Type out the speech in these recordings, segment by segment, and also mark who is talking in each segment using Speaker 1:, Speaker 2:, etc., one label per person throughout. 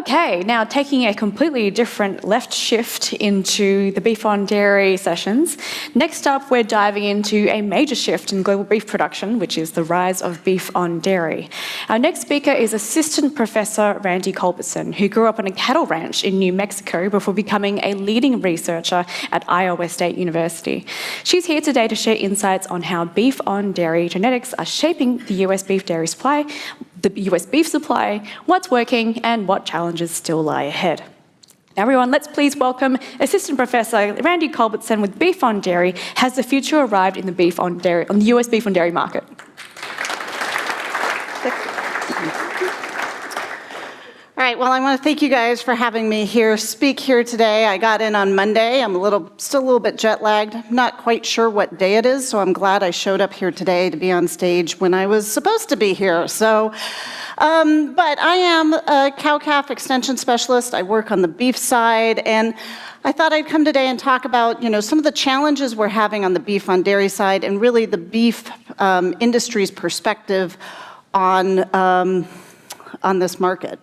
Speaker 1: Okay, now taking a completely different left shift into the Beef on Dairy sessions. Next up, we're diving into a major shift in global beef production, which is the rise of beef on dairy. Our next speaker is Assistant Professor Randie Culbertson, who grew up on a cattle ranch in New Mexico before becoming a leading researcher at Iowa State University. She's here today to share insights on how beef on dairy genetics are shaping the US beef dairy supply, the US beef supply, what's working, and what challenges still lie ahead. Now, everyone, let's please welcome Assistant Professor Randie Culbertson with Beef on Dairy. Has the future arrived in the the US beef on dairy market?
Speaker 2: All right, well, I want to thank you guys for having me speak here today. I got in on Monday. I'm still a little bit jet lagged. I'm not quite sure what day it is, so I'm glad I showed up here today to be on stage when I was supposed to be here. So, but I am a cow-calf extension specialist. I work on the beef side, and I thought I'd come today and talk about, some of the challenges we're having on the beef on dairy side, and really the beef industry's perspective on this market.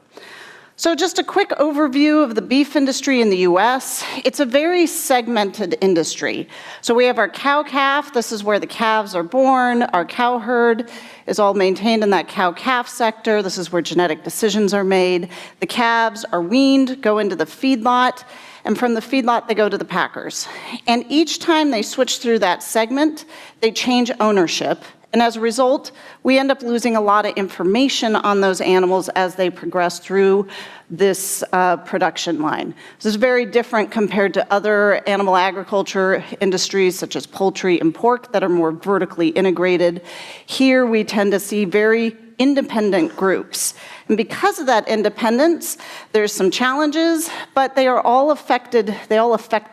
Speaker 2: So just a quick overview of the beef industry in the US. It's a very segmented industry. So we have our cow-calf. This is where the calves are born. Our cow herd is all maintained in that cow-calf sector. This is where genetic decisions are made. The calves are weaned, go into the feedlot, and from the feedlot, they go to the packers. And each time they switch through that segment, they change ownership. And as a result, we end up losing a lot of information on those animals as they progress through this production line. This is very different compared to other animal agriculture industries, such as poultry and pork, that are more vertically integrated. Here, we tend to see very independent groups. And because of that independence, there's some challenges, but they all affect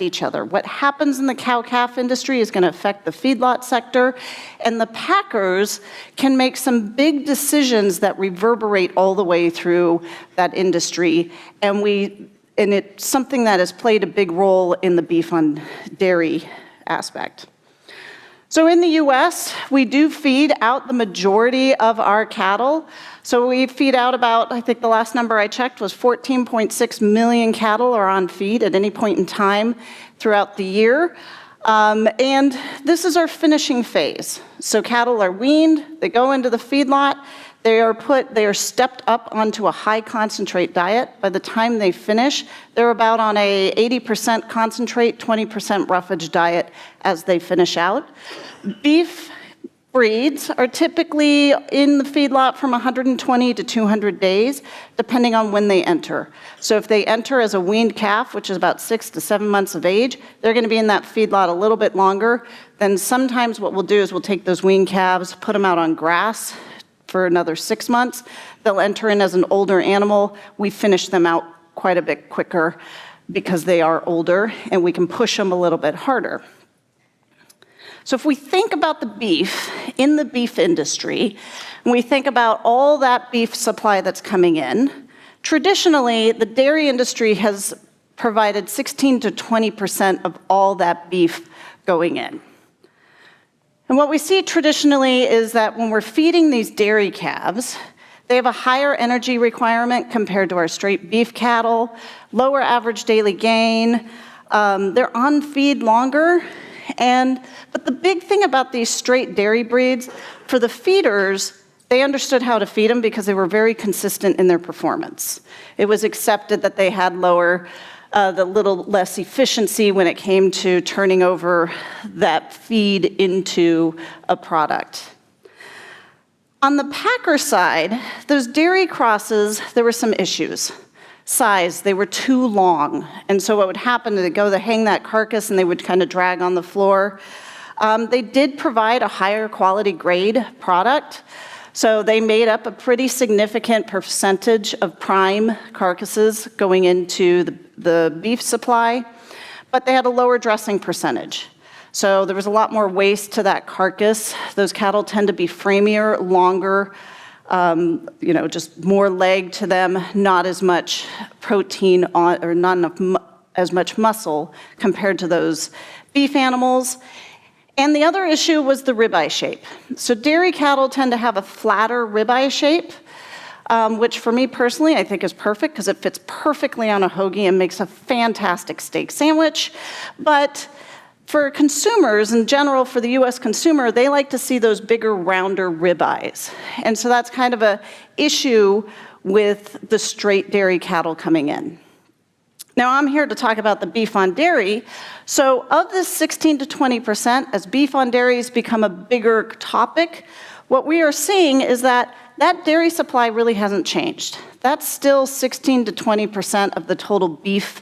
Speaker 2: each other. What happens in the cow-calf industry is going to affect the feedlot sector, and the packers can make some big decisions that reverberate all the way through that industry, and it's something that has played a big role in the beef on dairy aspect. So in the US, we do feed out the majority of our cattle. So we feed out about, I think the last number I checked was 14.6 million cattle are on feed at any point in time throughout the year. And this is our finishing phase. So cattle are weaned, they go into the feedlot, they are stepped up onto a high concentrate diet. By the time they finish, they're about on a 80% concentrate, 20% roughage diet as they finish out. Beef breeds are typically in the feedlot from 120 to 200 days, depending on when they enter. So if they enter as a weaned calf, which is about 6 to 7 months of age, they're going to be in that feedlot a little bit longer. Then sometimes what we'll do is we'll take those weaned calves, put them out on grass for another 6 months. They'll enter in as an older animal. We finish them out quite a bit quicker because they are older, and we can push them a little bit harder. So if we think about the beef in the beef industry, and we think about all that beef supply that's coming in, traditionally, the dairy industry has provided 16 to 20% of all that beef going in. And what we see traditionally is that when we're feeding these dairy calves, they have a higher energy requirement compared to our straight beef cattle, lower average daily gain, they're on feed longer, but the big thing about these straight dairy breeds, for the feeders, they understood how to feed them because they were very consistent in their performance. It was accepted that they had the little less efficiency when it came to turning over that feed into a product. On the packer side, those dairy crosses, there were some issues. Size, they were too long. And so what would happen is they'd hang that carcass and they would kind of drag on the floor. They did provide a higher quality grade product. So they made up a pretty significant percentage of prime carcasses going into the beef supply, but they had a lower dressing percentage. So there was a lot more waste to that carcass. Those cattle tend to be framier, longer, just more leg to them, not as much protein or not as much muscle compared to those beef animals. And the other issue was the ribeye shape. So dairy cattle tend to have a flatter ribeye shape. which for me personally, I think is perfect because it fits perfectly on a hoagie and makes a fantastic steak sandwich. But for consumers in general, for the US consumer, they like to see those bigger, rounder ribeyes. And so that's kind of an issue with the straight dairy cattle coming in. Now I'm here to talk about the beef on dairy. So of this 16 to 20%, as beef on dairy has become a bigger topic, what we are seeing is that dairy supply really hasn't changed. That's still 16 to 20% of the total beef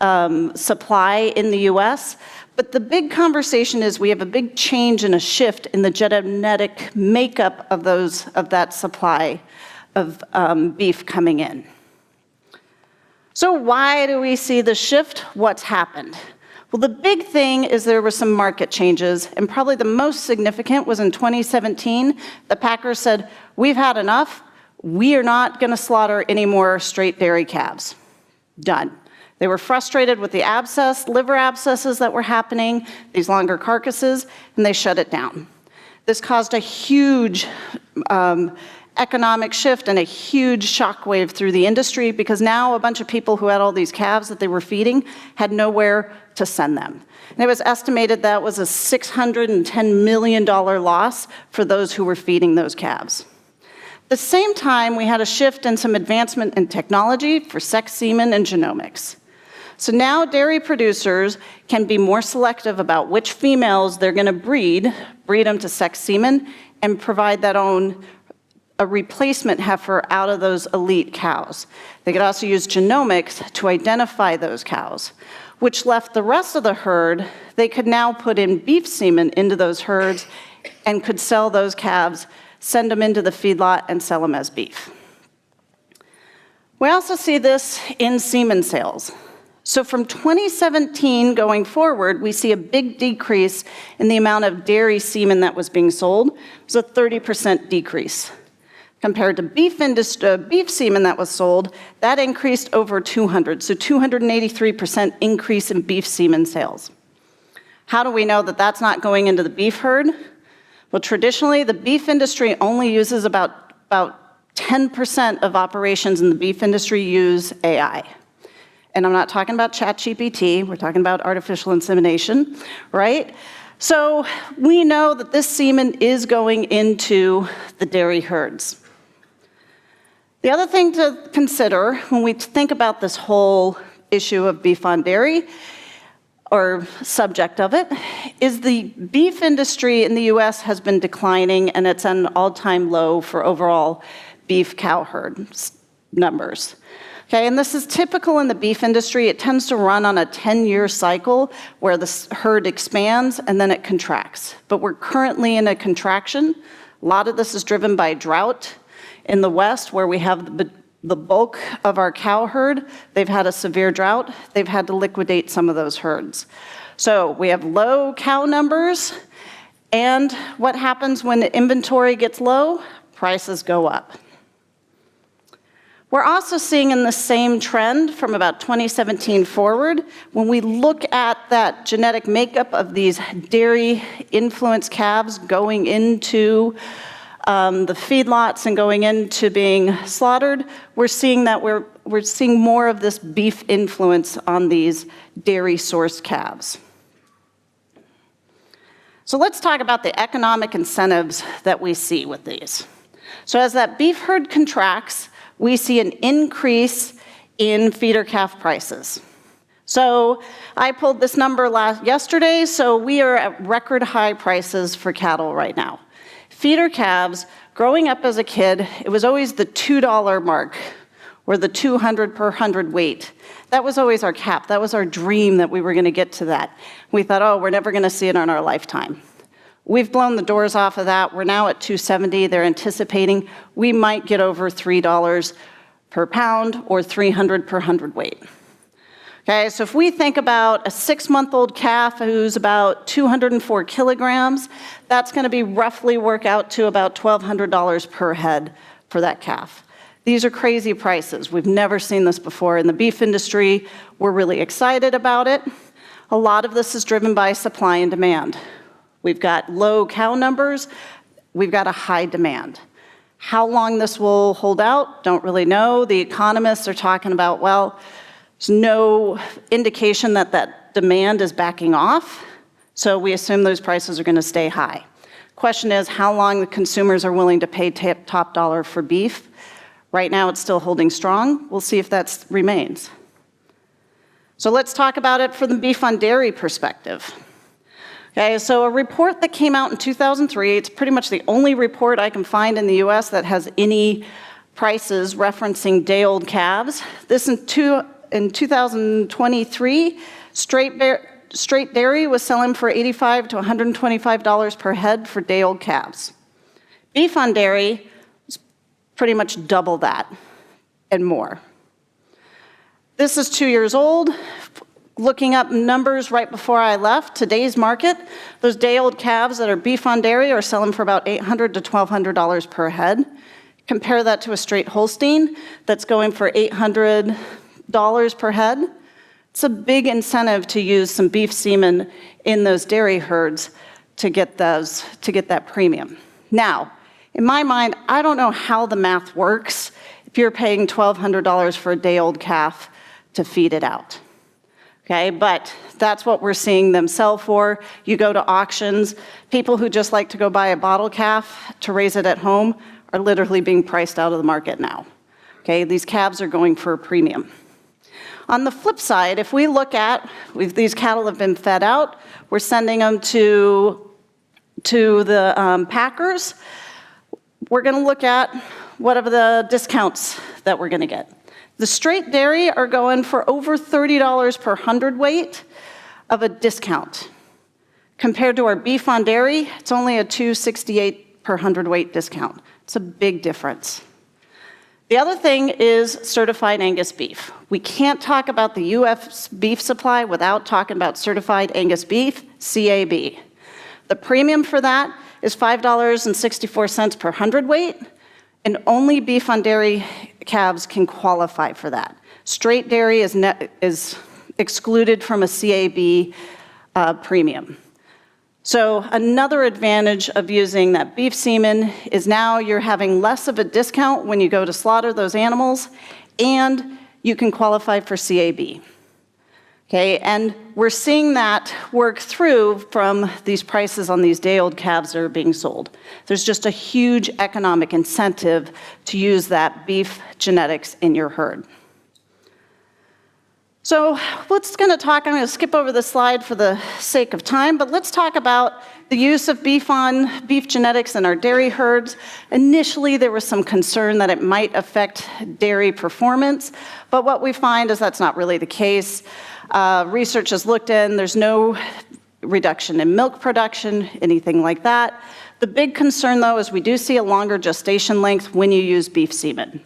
Speaker 2: supply in the US. But the big conversation is we have a big change and a shift in the genetic makeup of that supply of beef coming in. So why do we see the shift? What's happened? Well, the big thing is there were some market changes, and probably the most significant was in 2017. The packers said, we've had enough. We are not going to slaughter any more straight dairy calves. Done. They were frustrated with the liver abscesses that were happening, these longer carcasses, and they shut it down. This caused a huge economic shift and a huge shockwave through the industry because now a bunch of people who had all these calves that they were feeding had nowhere to send them. And it was estimated that was a $610 million loss for those who were feeding those calves. At the same time, we had a shift in some advancement in technology for sex semen and genomics. So now dairy producers can be more selective about which females they're going to breed them to sex semen, and provide a replacement heifer out of those elite cows. They could also use genomics to identify those cows, which left the rest of the herd. They could now put in beef semen into those herds and could sell those calves, send them into the feedlot, and sell them as beef. We also see this in semen sales. So from 2017 going forward, we see a big decrease in the amount of dairy semen that was being sold. It was a 30% decrease. Compared to beef semen that was sold, that increased over 200, so 283% increase in beef semen sales. How do we know that that's not going into the beef herd? Well, traditionally, the beef industry only uses about 10% of operations in the beef industry use AI. And I'm not talking about ChatGPT, we're talking about artificial insemination, right? So we know that this semen is going into the dairy herds. The other thing to consider when we think about this whole issue of beef on dairy, or subject of it, is the beef industry in the US has been declining, and it's at an all-time low for overall beef cow herd numbers. Okay, and this is typical in the beef industry. It tends to run on a 10-year cycle where the herd expands and then it contracts. But we're currently in a contraction. A lot of this is driven by drought in the West, where we have the bulk of our cow herd. They've had a severe drought. They've had to liquidate some of those herds. So we have low cow numbers, and what happens when the inventory gets low? Prices go up. We're also seeing in the same trend from about 2017 forward, when we look at that genetic makeup of these dairy-influenced calves going into the feedlots and going into being slaughtered, we're seeing that we're seeing more of this beef influence on these dairy-sourced calves. So let's talk about the economic incentives that we see with these. So as that beef herd contracts, we see an increase in feeder calf prices. So I pulled this number yesterday, so we are at record high prices for cattle right now. Feeder calves, growing up as a kid, it was always the $2 mark, or the 200 per hundredweight. That was always our cap. That was our dream that we were going to get to that. We thought, oh, we're never going to see it in our lifetime. We've blown the doors off of that. We're now at 270. They're anticipating we might get over $3 per pound or 300 per hundredweight. Okay, so if we think about a 6-month-old calf who's about 204 kilograms, that's going to be roughly work out to about $1,200 per head for that calf. These are crazy prices. We've never seen this before in the beef industry. We're really excited about it. A lot of this is driven by supply and demand. We've got low cow numbers. We've got a high demand. How long this will hold out, don't really know. The economists are talking about, well, there's no indication that that demand is backing off, so we assume those prices are going to stay high. Question is how long the consumers are willing to pay top dollar for beef. Right now it's still holding strong. We'll see if that remains. So let's talk about it from the beef on dairy perspective. Okay, so a report that came out in 2003, it's pretty much the only report I can find in the US that has any prices referencing day-old calves. This in 2023, straight dairy was selling for $85 to $125 per head for day-old calves. Beef on dairy is pretty much double that and more. This is 2 years old. Looking up numbers right before I left, today's market, those day-old calves that are beef on dairy are selling for about $800 to $1,200 per head. Compare that to a straight Holstein that's going for $800 per head. It's a big incentive to use some beef semen in those dairy herds to get that premium. Now, in my mind, I don't know how the math works if you're paying $1,200 for a day-old calf to feed it out. Okay, but that's what we're seeing them sell for. You go to auctions, people who just like to go buy a bottle calf to raise it at home are literally being priced out of the market now. Okay, these calves are going for a premium. On the flip side, if we look at, these cattle have been fed out, we're sending them to the packers. We're going to look at whatever the discounts that we're going to get. The straight dairy are going for over $30 per hundredweight of a discount. Compared to our beef on dairy, it's only a $2.68 per hundredweight discount. It's a big difference. The other thing is certified Angus beef. We can't talk about the US beef supply without talking about certified Angus beef, CAB. The premium for that is $5.64 per hundredweight, and only beef on dairy calves can qualify for that. Straight dairy is excluded from a CAB premium. So another advantage of using that beef semen is now you're having less of a discount when you go to slaughter those animals, and you can qualify for CAB. Okay, and we're seeing that work through from these prices on these day-old calves that are being sold. There's just a huge economic incentive to use that beef genetics in your herd. So I'm going to skip over the slide for the sake of time, but let's talk about the use of beef genetics in our dairy herds. Initially, there was some concern that it might affect dairy performance, but what we find is that's not really the case. Research has looked in, there's no reduction in milk production, anything like that. The big concern, though, is we do see a longer gestation length when you use beef semen.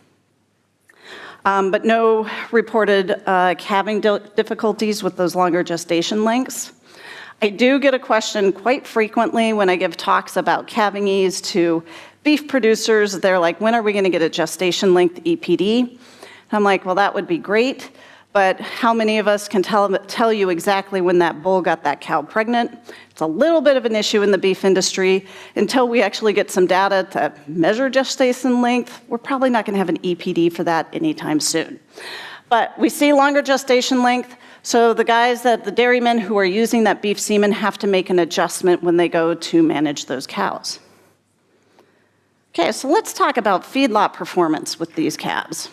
Speaker 2: But no reported calving difficulties with those longer gestation lengths. I do get a question quite frequently when I give talks about calving ease to beef producers. They're like, when are we going to get a gestation length EPD? And I'm like, well, that would be great. But how many of us can tell you exactly when that bull got that cow pregnant? It's a little bit of an issue in the beef industry. Until we actually get some data to measure gestation length, we're probably not going to have an EPD for that anytime soon. But we see longer gestation length, so the dairymen who are using that beef semen have to make an adjustment when they go to manage those cows. Okay, so let's talk about feedlot performance with these calves.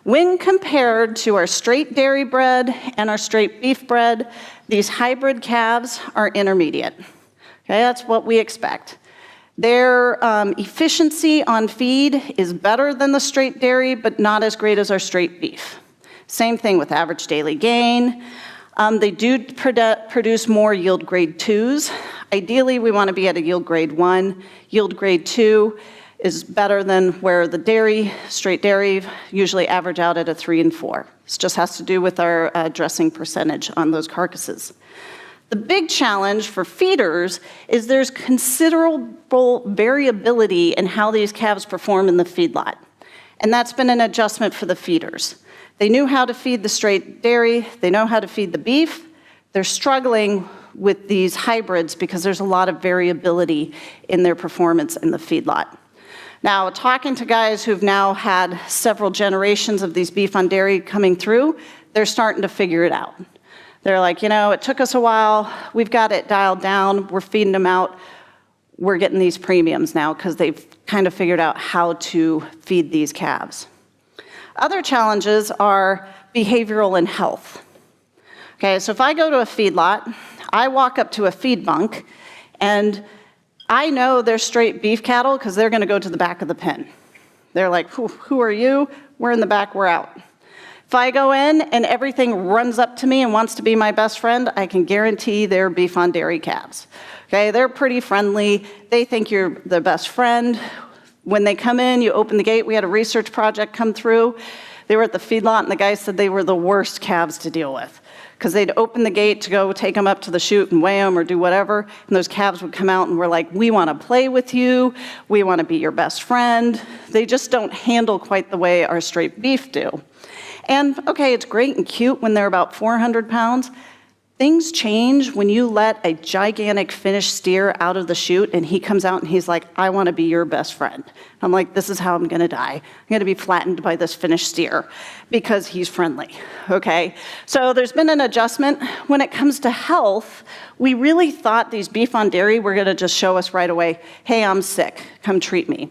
Speaker 2: When compared to our straight dairy-bred and our straight beef-bred, these hybrid calves are intermediate. Okay, that's what we expect. Their efficiency on feed is better than the straight dairy, but not as great as our straight beef. Same thing with average daily gain. They do produce more yield grade 2s. Ideally, we want to be at a yield grade 1. Yield grade 2 is better than where the straight dairy usually average out at a 3 and 4. This just has to do with our dressing percentage on those carcasses. The big challenge for feeders is there's considerable variability in how these calves perform in the feedlot. And that's been an adjustment for the feeders. They knew how to feed the straight dairy, they know how to feed the beef. They're struggling with these hybrids because there's a lot of variability in their performance in the feedlot. Now, talking to guys who've now had several generations of these beef on dairy coming through, they're starting to figure it out. They're like, it took us a while, we've got it dialed down, we're feeding them out, we're getting these premiums now because they've kind of figured out how to feed these calves. Other challenges are behavioral and health. Okay, so if I go to a feedlot, I walk up to a feed bunk, and I know they're straight beef cattle because they're going to go to the back of the pen. They're like, who are you? We're in the back, we're out. If I go in and everything runs up to me and wants to be my best friend, I can guarantee they're beef on dairy calves. Okay, they're pretty friendly. They think you're their best friend. When they come in, you open the gate. We had a research project come through. They were at the feedlot, and the guy said they were the worst calves to deal with because they'd open the gate to go take them up to the chute and weigh them or do whatever, and those calves would come out and we're like, we want to play with you. We want to be your best friend. They just don't handle quite the way our straight beef do. And okay, it's great and cute when they're about 400 pounds. Things change when you let a gigantic finished steer out of the chute and he comes out and he's like, I want to be your best friend. I'm like, this is how I'm going to die. I'm going to be flattened by this finished steer because he's friendly, okay? So there's been an adjustment. When it comes to health, we really thought these beef on dairy were going to just show us right away, hey, I'm sick, come treat me.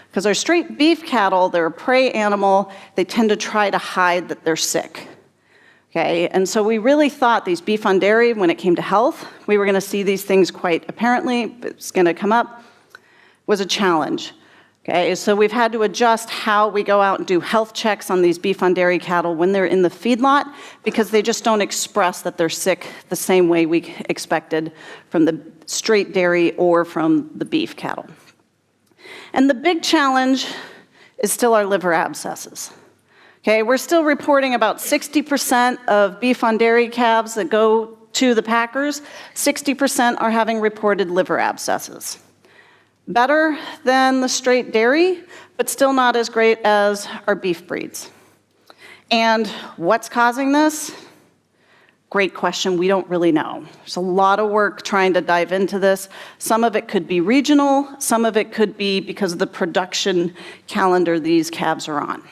Speaker 2: Because our straight beef cattle, they're a prey animal, they tend to try to hide that they're sick. Okay, and so we really thought these beef on dairy, when it came to health, we were going to see these things quite apparently, it's going to come up, was a challenge. Okay, so we've had to adjust how we go out and do health checks on these beef on dairy cattle when they're in the feedlot because they just don't express that they're sick the same way we expected from the straight dairy or from the beef cattle. And the big challenge is still our liver abscesses. Okay, we're still reporting about 60% of beef on dairy calves that go to the packers, 60% are having reported liver abscesses. Better than the straight dairy, but still not as great as our beef breeds. And what's causing this? Great question, we don't really know. There's a lot of work trying to dive into this. Some of it could be regional, some of it could be because of the production calendar these calves are on.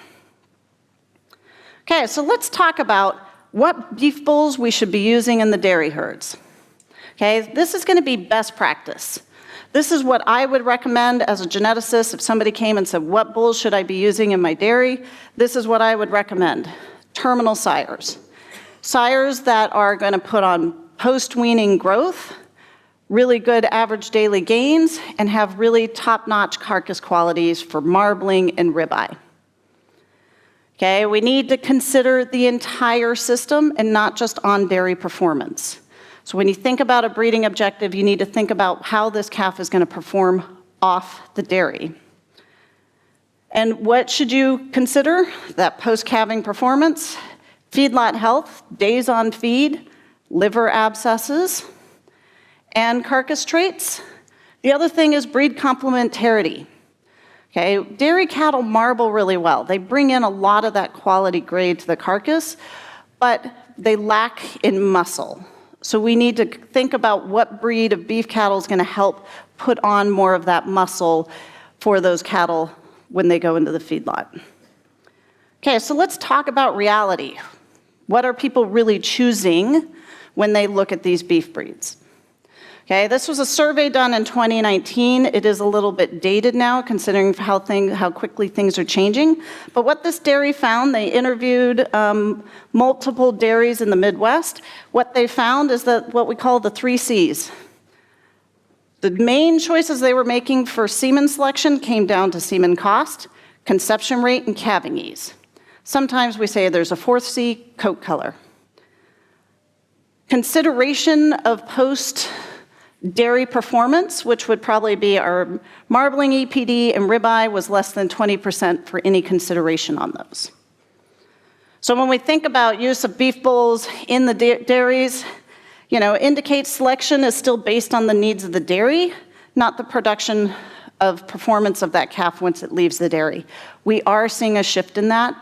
Speaker 2: Okay, so let's talk about what beef bulls we should be using in the dairy herds. Okay, this is going to be best practice. This is what I would recommend as a geneticist if somebody came and said, what bulls should I be using in my dairy? This is what I would recommend. Terminal sires. Sires that are going to put on post-weaning growth, really good average daily gains, and have really top-notch carcass qualities for marbling and ribeye. Okay, we need to consider the entire system and not just on dairy performance. So when you think about a breeding objective, you need to think about how this calf is going to perform off the dairy. And what should you consider? That post-calving performance, feedlot health, days on feed, liver abscesses, and carcass traits. The other thing is breed complementarity. Okay, dairy cattle marble really well. They bring in a lot of that quality grade to the carcass, but they lack in muscle. So we need to think about what breed of beef cattle is going to help put on more of that muscle for those cattle when they go into the feedlot. Okay, so let's talk about reality. What are people really choosing when they look at these beef breeds? Okay, this was a survey done in 2019. It is a little bit dated now, considering how quickly things are changing. But what this dairy found, they interviewed multiple dairies in the Midwest. What they found is that what we call the 3 C's. The main choices they were making for semen selection came down to semen cost, conception rate, and calving ease. Sometimes we say there's a 4th C, coat color. Consideration of post-dairy performance, which would probably be our marbling EPD and ribeye, was less than 20% for any consideration on those. So when we think about use of beef bulls in the dairies, indicates selection is still based on the needs of the dairy, not the production of performance of that calf once it leaves the dairy. We are seeing a shift in that.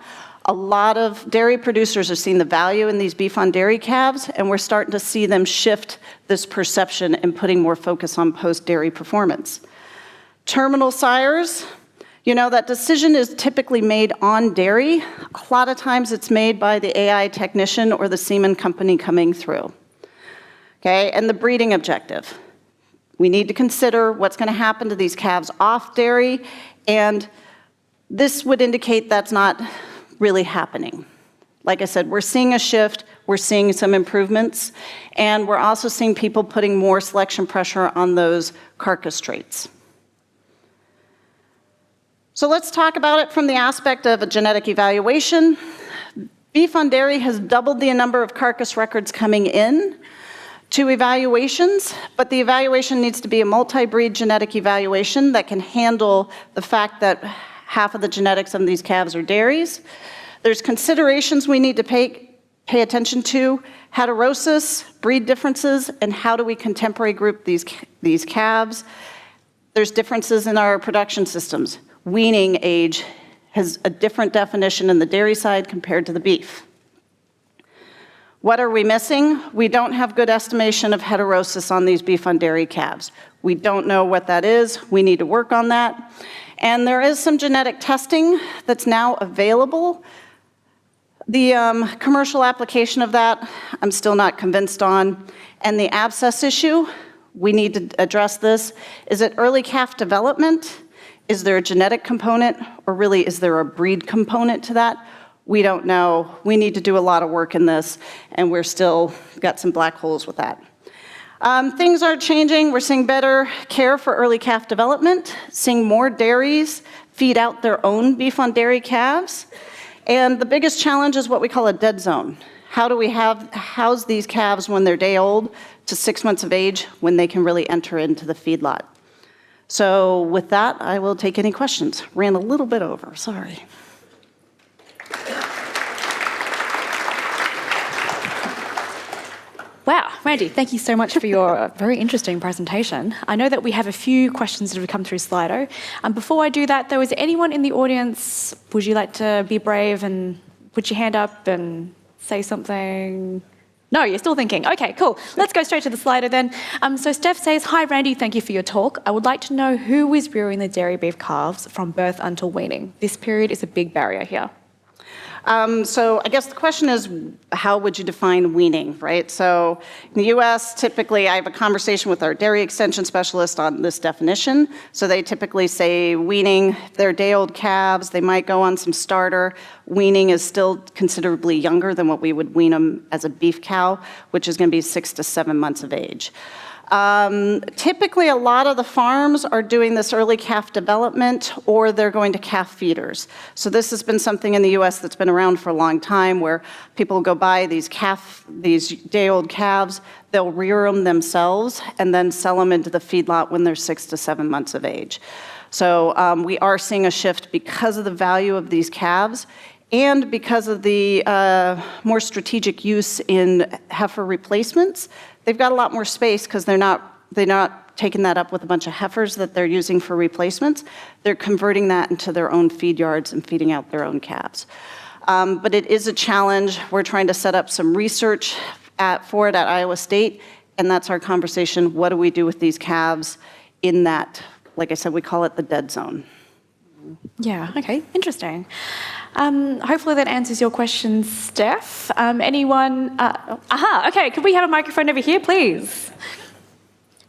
Speaker 2: A lot of dairy producers are seeing the value in these beef on dairy calves, and we're starting to see them shift this perception and putting more focus on post-dairy performance. Terminal sires, That decision is typically made on dairy. A lot of times it's made by the AI technician or the semen company coming through. Okay, and the breeding objective. We need to consider what's going to happen to these calves off dairy, and this would indicate that's not really happening. Like I said, we're seeing a shift, we're seeing some improvements, and we're also seeing people putting more selection pressure on those carcass traits. So let's talk about it from the aspect of a genetic evaluation. Beef on dairy has doubled the number of carcass records coming in to evaluations, but the evaluation needs to be a multi-breed genetic evaluation that can handle the fact that half of the genetics of these calves are dairies. There's considerations we need to pay attention to: heterosis, breed differences, and how do we contemporary group these calves. There's differences in our production systems. Weaning age has a different definition in the dairy side compared to the beef. What are we missing? We don't have good estimation of heterosis on these beef on dairy calves. We don't know what that is. We need to work on that. And there is some genetic testing that's now available. The commercial application of that, I'm still not convinced on. And the abscess issue, we need to address this. Is it early calf development? Is there a genetic component, or really is there a breed component to that? We don't know. We need to do a lot of work in this, and we're still got some black holes with that. Things are changing. We're seeing better care for early calf development, seeing more dairies feed out their own beef on dairy calves. And the biggest challenge is what we call a dead zone. How do we house these calves when they're day old to 6 months of age, when they can really enter into the feedlot? So with that, I will take any questions. Ran a little bit over, sorry.
Speaker 1: Wow, Randie, thank you so much for your very interesting presentation. I know that we have a few questions that have come through Slido. Before I do that, though, is anyone in the audience, would you like to be brave and put your hand up and say something? No, you're still thinking. Okay, cool. Let's go straight to the Slido then. So Steph says, "Hi, Randie, thank you for your talk. I would like to know who is rearing the dairy beef calves from birth until weaning. This period is a big barrier here."
Speaker 2: So I guess the question is, how would you define weaning, right? So in the US, typically I have a conversation with our dairy extension specialist on this definition. So they typically say weaning, if they're day-old calves, they might go on some starter. Weaning is still considerably younger than what we would wean them as a beef cow, which is going to be 6 to 7 months of age. Typically, a lot of the farms are doing this early calf development, or they're going to calf feeders. So this has been something in the US that's been around for a long time, where people go buy these day-old calves, they'll rear them themselves, and then sell them into the feedlot when they're 6 to 7 months of age. So we are seeing a shift because of the value of these calves, and because of the more strategic use in heifer replacements. They've got a lot more space because they're not taking that up with a bunch of heifers that they're using for replacements. They're converting that into their own feed yards and feeding out their own calves. But it is a challenge. We're trying to set up some research for it at Iowa State, and that's our conversation. What do we do with these calves in that, like I said, we call it the dead zone.
Speaker 1: Yeah, okay, interesting. Hopefully that answers your question, Steph. Anyone? Okay, could we have a microphone over here, please?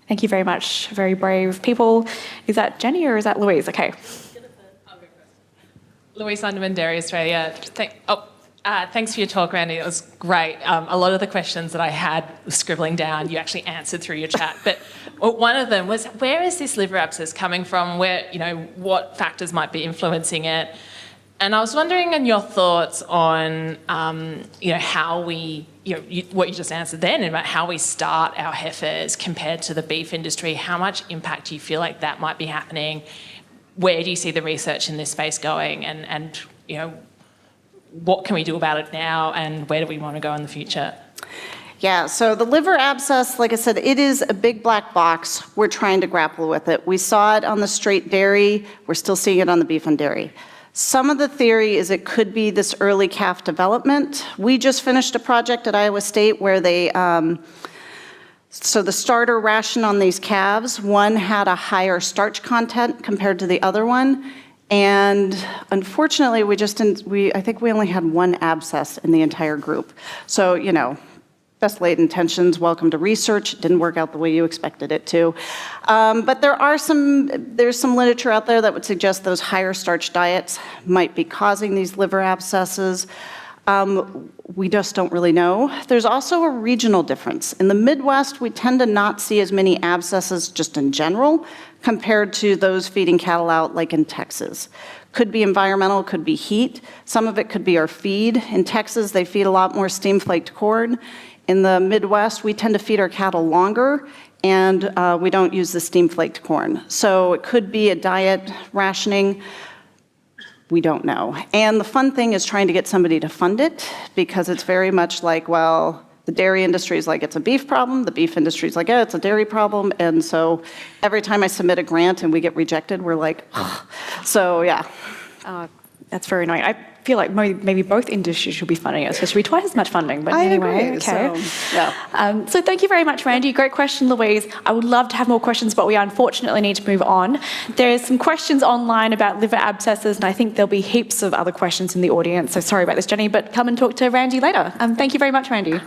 Speaker 1: Thank you very much, very brave people. Is that Jenny or is that Louise? Okay.
Speaker 3: Louise Underman, Dairy Australia. Thanks for your talk, Randie. It was great. A lot of the questions that I had scribbling down, you actually answered through your chat. But one of them was, where is this liver abscess coming from? What factors might be influencing it? And I was wondering on your thoughts on, how we, what you just answered then about how we start our heifers compared to the beef industry. How much impact do you feel like that might be happening? Where do you see the research in this space going? And what can we do about it now, and where do we want to go in the future?
Speaker 2: Yeah, so the liver abscess, like I said, it is a big black box. We're trying to grapple with it. We saw it on the straight dairy. We're still seeing it on the beef and dairy. Some of the theory is it could be this early calf development. We just finished a project at Iowa State where they, so the starter ration on these calves, one had a higher starch content compared to the other one, And unfortunately, I think we only had one abscess in the entire group. So, best laid intentions, welcome to research. It didn't work out the way you expected it to. But there's some literature out there that would suggest those higher starch diets might be causing these liver abscesses. We just don't really know. There's also a regional difference. In the Midwest, we tend to not see as many abscesses just in general compared to those feeding cattle out like in Texas. Could be environmental, could be heat. Some of it could be our feed. In Texas, they feed a lot more steam-flaked corn. In the Midwest, we tend to feed our cattle longer, and we don't use the steam-flaked corn. So it could be a diet rationing. We don't know. And the fun thing is trying to get somebody to fund it, because it's very much like, well, the dairy industry is like, it's a beef problem. The beef industry is like, yeah, it's a dairy problem. And so every time I submit a grant and we get rejected, we're like, oh. So yeah.
Speaker 1: That's very annoying. I feel like maybe both industries should be funding it, so it should be twice as much funding. But
Speaker 2: I
Speaker 1: anyway,
Speaker 2: agree.
Speaker 1: okay.
Speaker 2: So, yeah.
Speaker 1: So thank you very much, Randie. Great question, Louise. I would love to have more questions, but we unfortunately need to move on. There's some questions online about liver abscesses, and I think there'll be heaps of other questions in the audience. So sorry about this, Jenny, but come and talk to Randie later. Thank you very much, Randie.